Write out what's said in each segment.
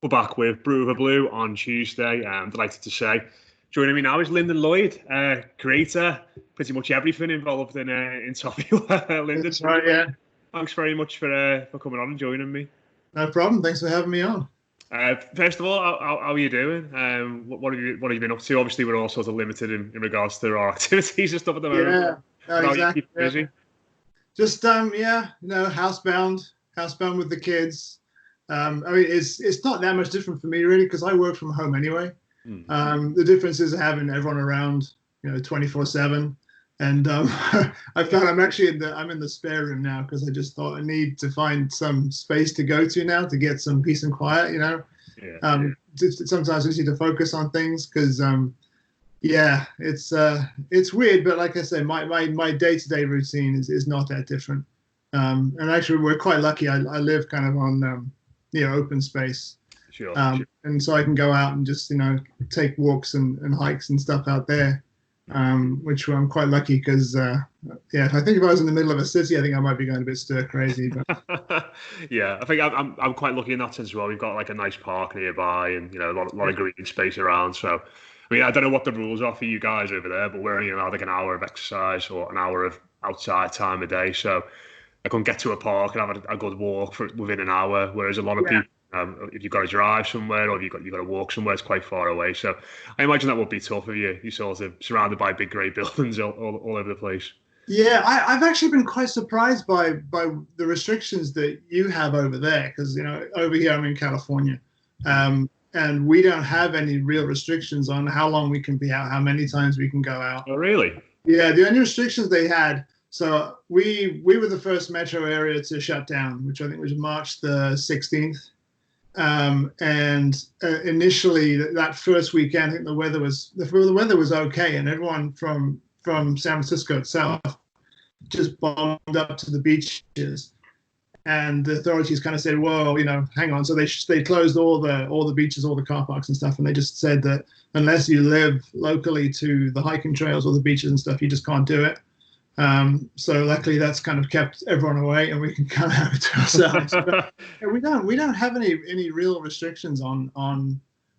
We're back with Brew of Blue on Tuesday. I'm delighted to say. Joining me now is Lyndon Lloyd, creator, pretty much everything involved in Toffeeweb. Lyndon, That's right, yeah. thanks very much for coming on and joining me. No problem. Thanks for having me on. First of all, how are you doing? What have you been up to? Obviously, we're all sort of limited in regards to our activities and stuff at the moment. Yeah, no, But how you exactly. keep busy? Just housebound with the kids. I mean, it's not that much different for me really because I work from home anyway. The difference is having everyone around, 24/7. And I found I'm in the spare room now because I just thought I need to find some space to go to now to get some peace and quiet. Sometimes I just need to focus on things because it's weird, but like I say, my day-to-day routine is not that different. And actually, we're quite lucky. I live kind of on open space. Sure. And so I can go out and just take walks and hikes and stuff out there, which I'm quite lucky because if I was in the middle of a city, I think I might be going a bit stir crazy. But Yeah, I think I'm quite lucky in that sense as well. We've got like a nice park nearby, and a lot of green space around. So, I mean, I don't know what the rules are for you guys over there, but we're only allowed like an hour of exercise or an hour of outside time a day. So I can get to a park and have a good walk within an hour, whereas a lot of people. If you've got to drive somewhere or if you've got to walk somewhere, it's quite far away. So I imagine that would be tough if you're sort of surrounded by big grey buildings all over the place. Yeah, I've actually been quite surprised by the restrictions that you have over there because over here I'm in California, and we don't have any real restrictions on how long we can be out, how many times we can go out. Oh, really? Yeah, the only restrictions they had. So we were the first metro area to shut down, which I think was March the 16th. Initially that first weekend, I think the weather was okay, and everyone from San Francisco itself just bombed up to the beaches, and the authorities kind of said, "Whoa, hang on." So they closed all the beaches, all the car parks and stuff, and they just said that unless you live locally to the hiking trails or the beaches and stuff, you just can't do it. So luckily that's kind of kept everyone away and we can kind of have it to ourselves. But we don't have any real restrictions on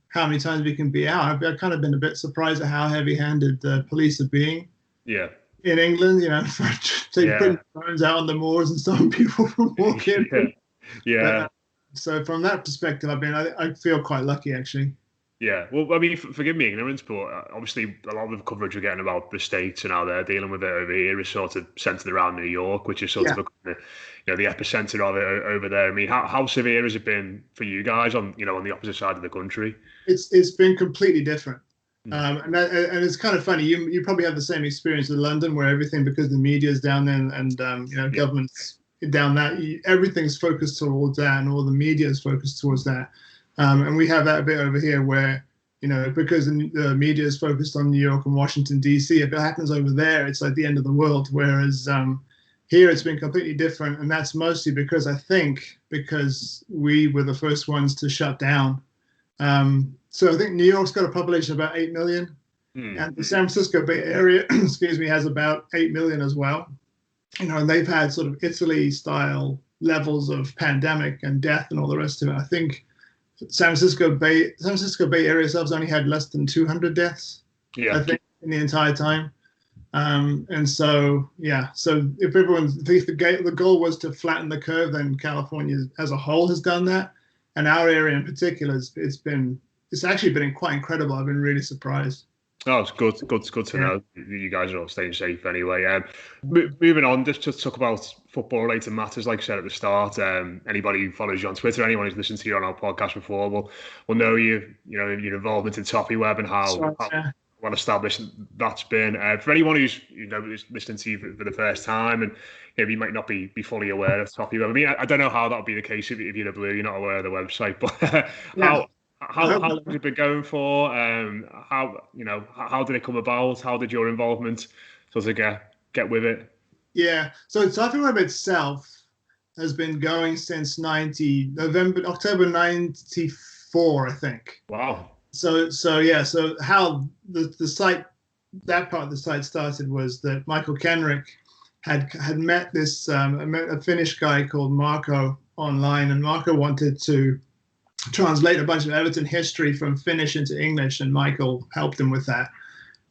how many times we can be out. I've kind of been a bit surprised at how heavy-handed the police are being. Yeah. In England, putting phones out on the moors and stopping people from walking. Yeah. So from that perspective, I feel quite lucky actually. Yeah, well, I mean, forgive me ignorance, but obviously a lot of the coverage we're getting about the States and how they're dealing with it over here is sort of centered around New York, which is sort of the epicenter of it over there. I mean, how severe has it been for you guys on the opposite side of the country? It's been completely different. And it's kind of funny. You probably have the same experience in London, where everything, because the media is down there and government's down that, everything's focused towards that, and all the media is focused towards that. And we have that a bit over here where, because the media is focused on New York and Washington, D.C., if it happens over there, it's like the end of the world. Whereas here it's been completely different. And that's mostly because because we were the first ones to shut down. So I think New York's got a population of about 8 million. And the San Francisco Bay Area, has about 8 million as well. And they've had sort of Italy-style levels of pandemic and death and all the rest of it. I think San Francisco Bay Area itself only had less than 200 deaths, I think, in the entire time. And so if the goal was to flatten the curve, then California as a whole has done that, and our area in particular, it's actually been quite incredible. I've been really surprised. Oh, it's good to know you guys are all staying safe anyway. Moving on, just to talk about football-related matters, like I said at the start. Anybody who follows you on Twitter, anyone who's listened to you on our podcast before, will know your involvement in Toffeeweb and how well established that's been. For anyone who's listening to you for the first time and maybe might not be fully aware of Toffeeweb. I mean, I don't know how that would be the case if you're a Blue, you're not aware of the website, but How long has it been going for? How did it come about? How did your involvement sort of get with it? Yeah, so Toffeeweb itself has been going since October '94, I think. Wow. So how the site, that part of the site started was that Michael Kenrick had met a Finnish guy called Marco online, and Marco wanted to translate a bunch of Everton history from Finnish into English, and Michael helped him with that.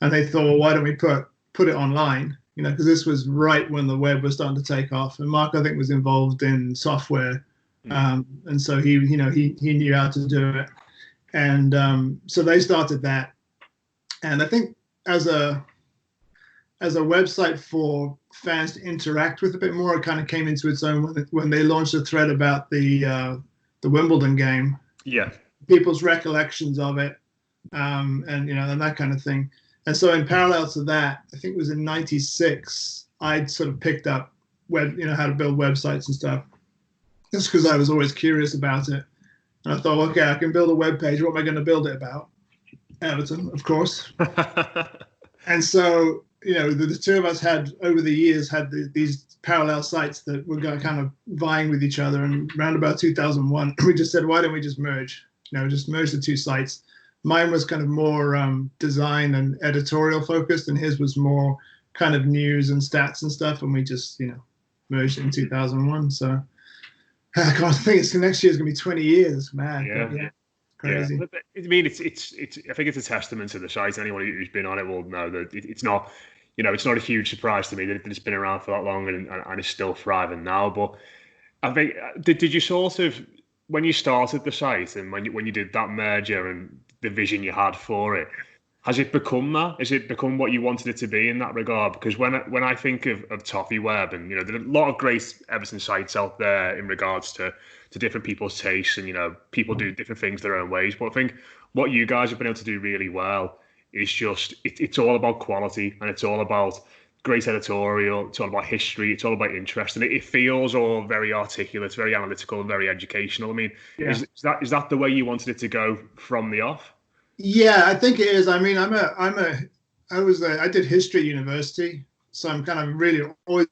And they thought, well, why don't we put it online? You know, because this was right when the web was starting to take off. And Mark, I think, was involved in software, and so he knew how to do it. And so they started that. And I think as a website for fans to interact with a bit more, it kind of came into its own when they launched a thread about the Wimbledon game. Yeah, people's recollections of it, and and that kind of thing. And so in parallel to that, I think it was in '96, I'd sort of picked up how to build websites and stuff, just because I was always curious about it. And I thought, okay, I can build a web page. What am I going to build it about? Everton, of course. And so, the two of us had, over the years, had these parallel sites that were kind of vying with each other. And around about 2001, we just said, why don't we just merge? Just merge the two sites. Mine was kind of more design and editorial focused, and his was more kind of news and stats and stuff. And we just, merged in 2001. So I can't think it's next year's going to be 20 years, man. Yeah. Crazy. Yeah. I mean, it's. I think it's a testament to the site. Anyone who's been on it will know that it's not. It's not a huge surprise to me that it's been around for that long and is still thriving now. But I think did you sort of, when you started the site and when you did that merger and the vision you had for it, has it become that? Has it become what you wanted it to be in that regard? Because when I think of Toffeeweb, and there are a lot of great Everton sites out there in regards to different people's tastes, and people do different things their own ways. But I think what you guys have been able to do really well is just it's all about quality, and it's all about great editorial. It's all about history. It's all about interest, and it feels all very articulate, it's very analytical, and very educational. I mean, is that the way you wanted it to go from the off? Yeah, I think it is. I mean, I did history at university, so I'm kind of really always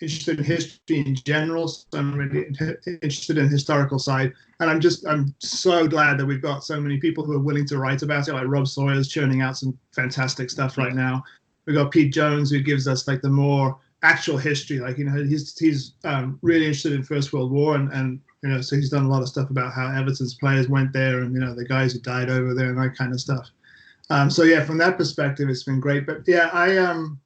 interested in history in general. So I'm really interested in the historical side, and I'm so glad that we've got so many people who are willing to write about it. Like Rob Sawyer's churning out some fantastic stuff right now. We've got Pete Jones, who gives us like the more actual history. Like he's really interested in First World War, and so he's done a lot of stuff about how Everton's players went there, and the guys who died over there and that kind of stuff. So yeah, from that perspective, it's been great. But yeah, I don't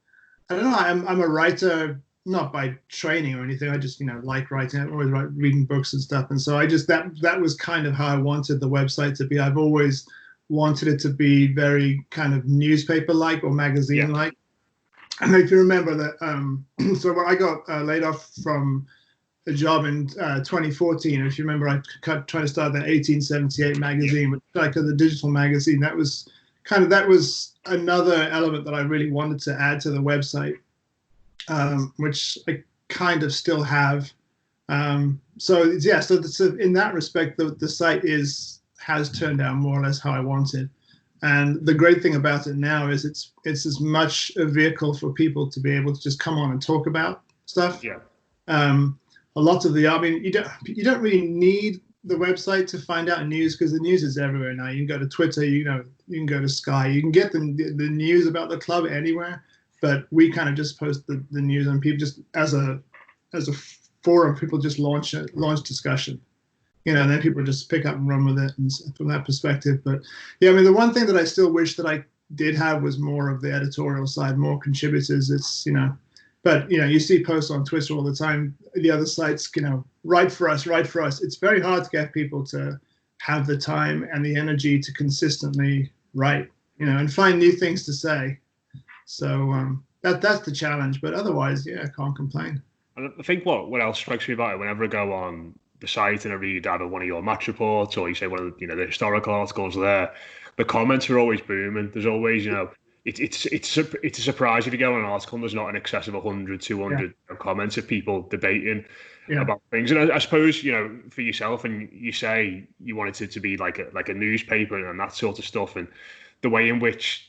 know. I'm a writer, not by training or anything. I just like writing. I'm always reading books and stuff, and so I just that was kind of how I wanted the website to be. I've always wanted it to be very kind of newspaper-like or magazine-like. And if you remember that, so when I got laid off from a job in 2014, if you remember, I trying to start that 1878 magazine, which like the digital magazine. That was another element that I really wanted to add to the website, which I kind of still have. So in that respect, the site has turned out more or less how I wanted. And the great thing about it now is it's as much a vehicle for people to be able to just come on and talk about stuff. Yeah. A lot of you don't really need the website to find out news, because the news is everywhere now. You can go to Twitter, you can go to Sky, you can get the news about the club anywhere. But we kind of just post the news, and people just as a forum, people just launch discussion. And then people just pick up and run with it, and from that perspective. But yeah, I mean, the one thing that I still wish that I did have was more of the editorial side, more contributors. It's but you see posts on Twitter all the time. The other sites, write for us. It's very hard to get people to have the time and the energy to consistently write, and find new things to say. So that's the challenge. But otherwise, yeah, I can't complain. And I think what else strikes me about it, whenever I go on the site and I read either one of your match reports or you say one of the historical articles there, the comments are always booming. There's always it's a surprise if you go on an article and there's not in excess of 100, 200 comments of people debating about things. And I suppose for yourself, and you say you wanted it to be like a newspaper and that sort of stuff, and the way in which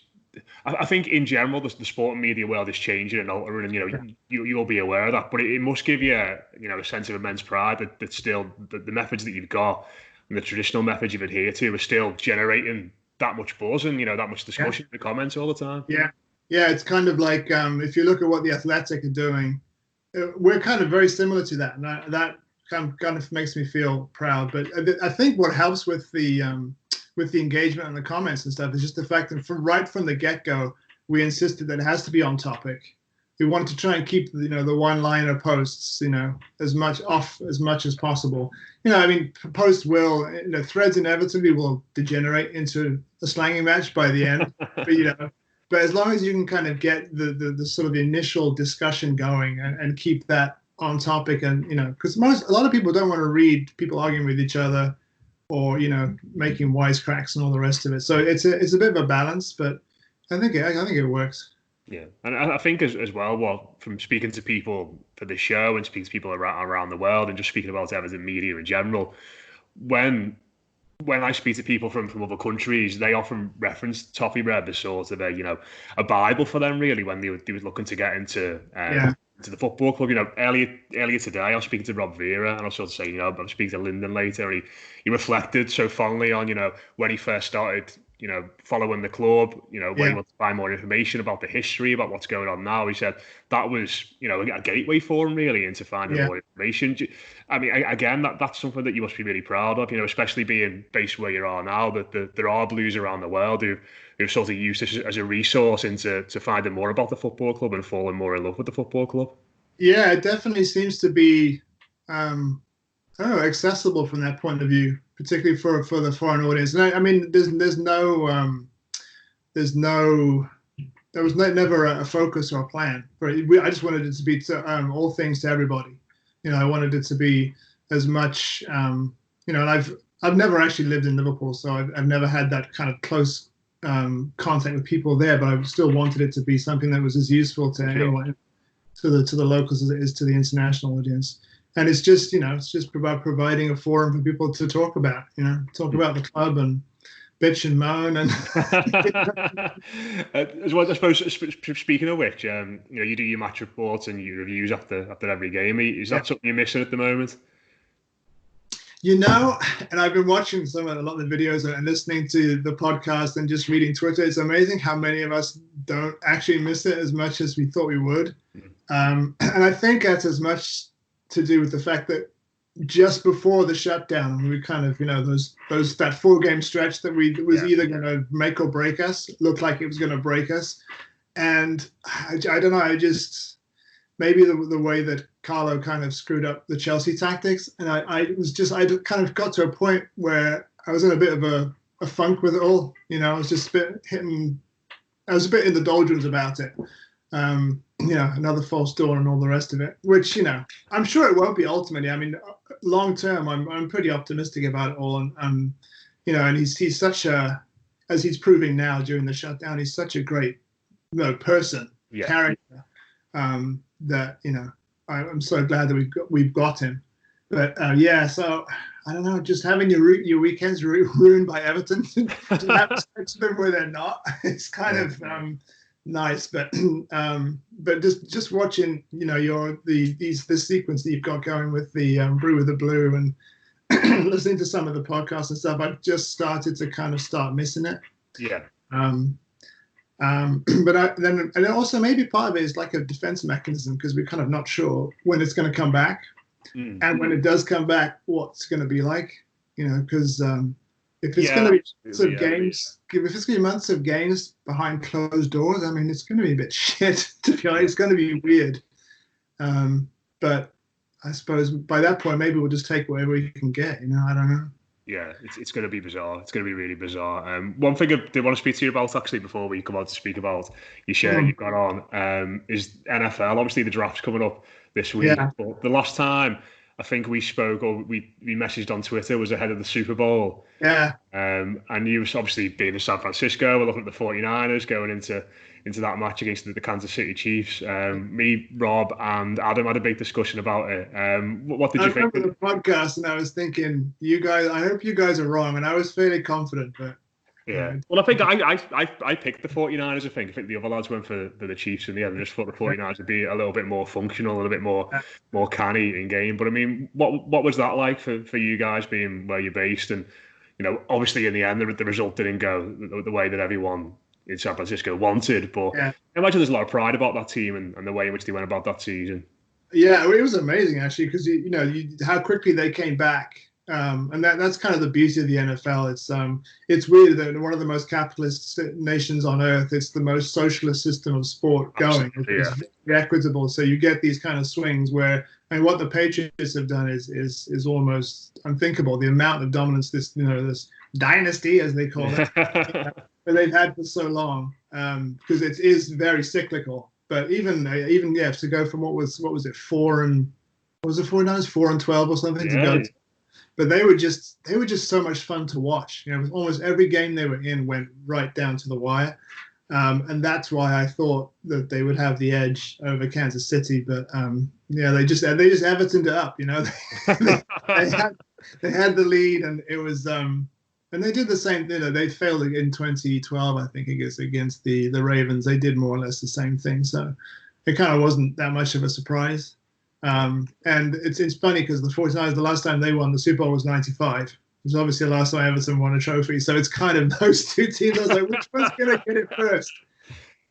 I think in general the sport and media world is changing and altering, and you'll be aware of that. But it must give you a sense of immense pride that still the methods that you've got and the traditional methods you've adhered to are still generating that much buzz and that much discussion in the comments all the time. Yeah, it's kind of like if you look at what the Athletic are doing, we're kind of very similar to that. And that kind of makes me feel proud. But I think what helps with the engagement and the comments and stuff is just the fact that right from the get-go, we insisted that it has to be on topic. We wanted to try and keep the one-liner posts as much as possible. I mean, posts will threads inevitably will degenerate into a slanging match by the end, but as long as you can kind of get the sort of the initial discussion going and keep that on topic, and because a lot of people don't want to read people arguing with each other or making wisecracks and all the rest of it. So it's a bit of a balance, but I think it works. Yeah, and I think as well, from speaking to people for the show and speaking to people around the world and just speaking about Everton media in general, when I speak to people from other countries, they often reference Toffeeweb as sort of a Bible for them, really, when they were looking to get into the football club. Earlier today, I was speaking to Rob Vera, and I was sort of saying, I'm speaking to Lyndon later, and he reflected so fondly on when he first started following the club, when he wanted to find more information about the history, about what's going on now. He said that was, a gateway for him really into finding more information. I mean, again, that's something that you must be really proud of, especially being based where you are now, that there are Blues around the world who've sort of used this as a resource into finding more about the football club and falling more in love with the football club. Yeah, it definitely seems to be, accessible from that point of view, particularly for the foreign audience. And I mean, there was never a focus or a plan. I just wanted it to be all things to everybody. I wanted it to be as much, and I've never actually lived in Liverpool, so I've never had that kind of close contact with people there. But I still wanted it to be something that was as useful to anyone, to the locals as it is to the international audience. And it's just, about providing a forum for people to talk about, talk about the club and bitch and moan. And as well, I suppose, speaking of which, you do your match reports and your reviews after every game. Is that something you're missing at the moment? And I've been watching a lot of the videos and listening to the podcast and just reading Twitter. It's amazing how many of us don't actually miss it as much as we thought we would. And I think that's as much to do with the fact that just before the shutdown, we kind of, that 4-game stretch that was either going to make or break us, looked like it was going to break us. And I don't know, maybe the way that Carlo kind of screwed up the Chelsea tactics. And I kind of got to a point where I was in a bit of a funk with it all. I was just I was a bit in the doldrums about it. Another false dawn and all the rest of it, which, I'm sure it won't be ultimately. I mean, long term, I'm pretty optimistic about it all. And he's such as he's proving now during the shutdown, he's such a great, person, character, that, I'm so glad that we've got him. But, so I don't know, just having your weekends ruined by Everton to have them where they're not, it's kind of, nice, but just watching, this sequence that you've got going with the Brew with the Blue and listening to some of the podcasts and stuff, I've just started to start missing it. Yeah. But and also maybe part of it is like a defense mechanism because we're kind of not sure when it's going to come back, and when it does come back, what's going to be like, because. If it's going to be months of games, if it's going to be months of games behind closed doors, I mean, it's going to be a bit shit, to be honest. It's going to be weird. But I suppose by that point, maybe we'll just take whatever we can get, I don't know. Yeah, it's going to be bizarre. It's going to be really bizarre. One thing I did want to speak to you about, actually, before we come on to speak about your share you've got on, is NFL. Obviously, the draft's coming up this week. Yeah. But the last time I think we spoke or we messaged on Twitter was ahead of the Super Bowl. Yeah. And you was obviously being in San Francisco. We're looking at the 49ers going into that match against the Kansas City Chiefs. Me, Rob, and Adam had a big discussion about it. What did you think? I remember the podcast, and I was thinking, I hope you guys are wrong. And I was fairly confident, but. Yeah. Well, I think I picked the 49ers, I think the other lads went for the Chiefs in the end. I just thought the 49ers would be a little bit more functional, a little bit more canny in game. But I mean, what was that like for you guys being where you're based? And, obviously in the end, the result didn't go the way that everyone in San Francisco wanted. But I imagine there's a lot of pride about that team and the way in which they went about that season. Yeah, it was amazing actually because how quickly they came back, and that's kind of the beauty of the NFL. It's weird that one of the most capitalist nations on earth, it's the most socialist system of sport going. It's very equitable, so you get these kind of swings where, and what the Patriots have done is almost unthinkable. The amount of dominance this dynasty, as they call it, that they've had for so long, because it is very cyclical. But even to go from what was it 4-12 or something to go. But they were just so much fun to watch. Almost every game they were in went right down to the wire, and that's why I thought that they would have the edge over Kansas City. But they just Evertoned it up. They had the lead, and it was and they did the same thing. They failed in 2012, I think, against the Ravens. They did more or less the same thing. So it kind of wasn't that much of a surprise. And it's funny because the 49ers, the last time they won the Super Bowl was 95. It was obviously the last time Everton won a trophy. So it's kind of those two teams. I was like, which one's going to get it first?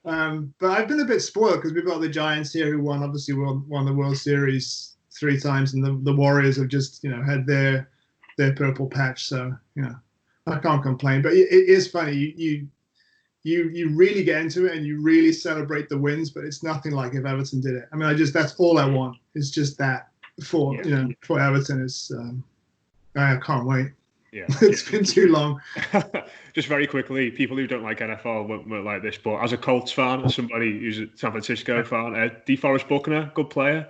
But I've been a bit spoiled because we've got the Giants here who won the World Series 3 times, and the Warriors have just had their purple patch. So I can't complain. But it is funny. You really get into it and you really celebrate the wins, but it's nothing like if Everton did it. I mean, that's all I want. It's just that for Everton. It's I can't wait. Yeah, it's been too long. Just very quickly, people who don't like NFL won't like this, but as a Colts fan, as somebody who's a San Francisco fan, DeForest Buckner, good player.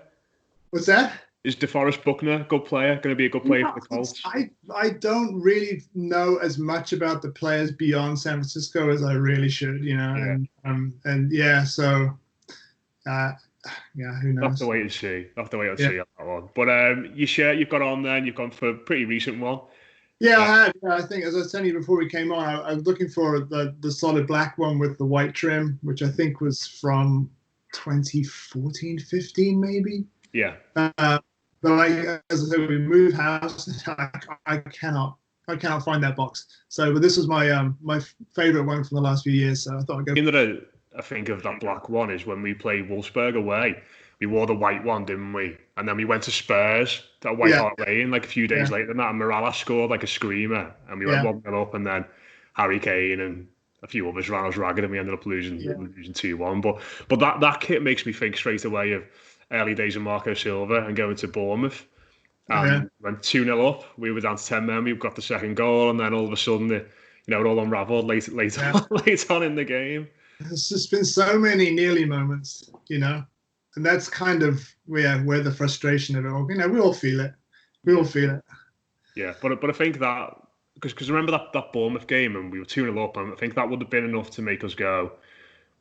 What's that? Is DeForest Buckner a good player? Going to be a good player for the Colts? I don't really know as much about the players beyond San Francisco as I really should, and so who knows? Have to wait and see. See on that one. But your shirt you've got on there, and you've gone for a pretty recent one. Yeah, I have. I think, as I was telling you before we came on, I was looking for the solid black one with the white trim, which I think was from 2014, 15 maybe. Yeah. But as I said, we moved house. I cannot find that box. So, but this was my my favorite one from the last few years. So I thought I'd go. The thing that I think of that black one is when we played Wolfsburg away. We wore the white one, didn't we? And then we went to Spurs, that White Hart Lane, like a few days later than that. And Morales scored like a screamer. And we went 1-0 up. And then Harry Kane and a few others ran us ragged. And we ended up losing 2-1. But that kit makes me think straight away of early days of Marco Silva and going to Bournemouth. And went 2-0 up. We were down to 10 men. We got the second goal. And then all of a sudden, it all unravelled late on in the game. There's just been so many nearly moments, And that's kind of where the frustration of it all. We all feel it. We all feel it. Yeah, but I think that because remember that Bournemouth game and we were 2-0 up, and I think that would have been enough to make us go.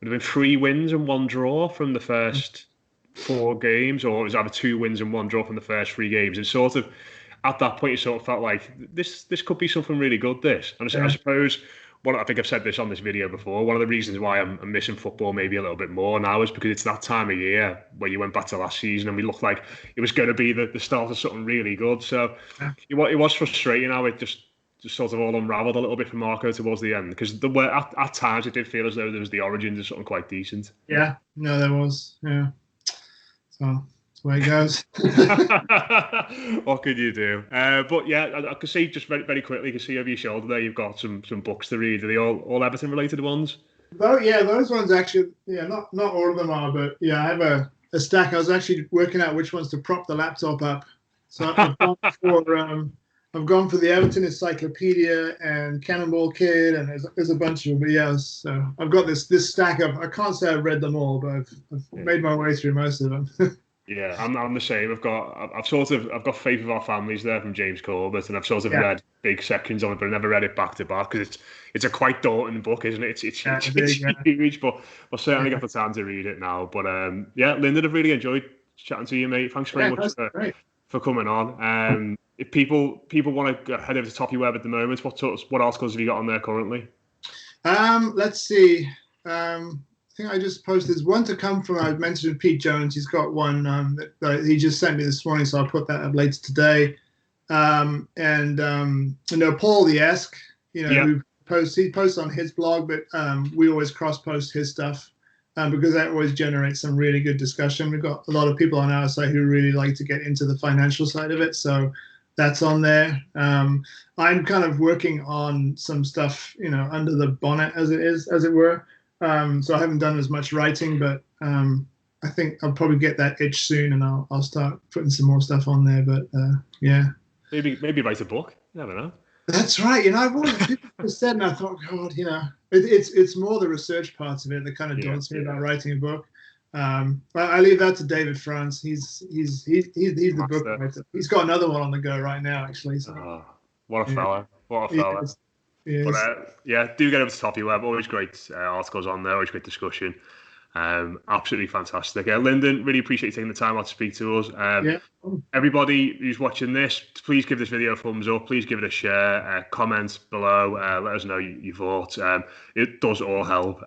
It would have been 3 wins and 1 draw from the first 4 games, or it was either 2 wins and 1 draw from the first 3 games. And sort of at that point, you sort of felt like this could be something really good. This, and I suppose. I think I've said this on this video before. One of the reasons why I'm missing football maybe a little bit more now is because it's that time of year where you went back to last season and we looked like it was going to be the start of something really good. So it was frustrating how it just sort of all unravelled a little bit for Marco towards the end, because at times it did feel as though there was the origins of something quite decent. Yeah, no, there was. Yeah. So that's where it goes. What could you do? But yeah, I can see just very, very quickly, you can see over your shoulder there, you've got some books to read. Are they all Everton related ones? Those ones actually, not all of them are, but I have a stack. I was actually working out which ones to prop the laptop up. So I've gone for the Everton Encyclopedia and Cannonball Kid, and there's a bunch of them. But so I've got this stack of. I can't say I've read them all, but I've made my way through most of them. Yeah, I'm the same. I've got Faith of Our Families there from James Corbett, and I've sort of read big sections of it, but I never read it back to back because it's a quite daunting book, isn't it? It's huge, but I'll certainly get the time to read it now. But Lyndon, I've really enjoyed chatting to you, mate. Thanks very much for coming on. If people want to head over to Toffeeweb at the moment, what articles have you got on there currently? Let's see. I think I just posted. There's one to come from. I mentioned Pete Jones. He's got one that he just sent me this morning, so I'll put that up later today. Paul the Esk, who he posts on his blog, but we always cross post his stuff. because that always generates some really good discussion. We've got a lot of people on our site who really like to get into the financial side of it, so that's on there. I'm kind of working on some stuff, under the bonnet, as it were. So I haven't done as much writing, but I think I'll probably get that itch soon, and I'll start putting some more stuff on there. But yeah, maybe write a book. You never know. That's right. I've always said, and I thought, God, it's more the research parts of it that kind of daunts me about writing a book. I leave that to David France. He's the book writer. He's got another one on the go right now, actually. So. What a fella! What a fella! Yes. But do get over to Toffeeweb. Always great articles on there. Always great discussion. Absolutely fantastic. Lyndon, really appreciate you taking the time out to speak to us. Everybody who's watching this, please give this video a thumbs up. Please give it a share. Comment below. Let us know your thoughts. It does all help.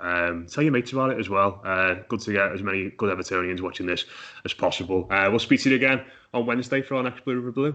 Tell your mates about it as well. Good to get as many good Evertonians watching this as possible. We'll speak to you again on Wednesday for our next Brew.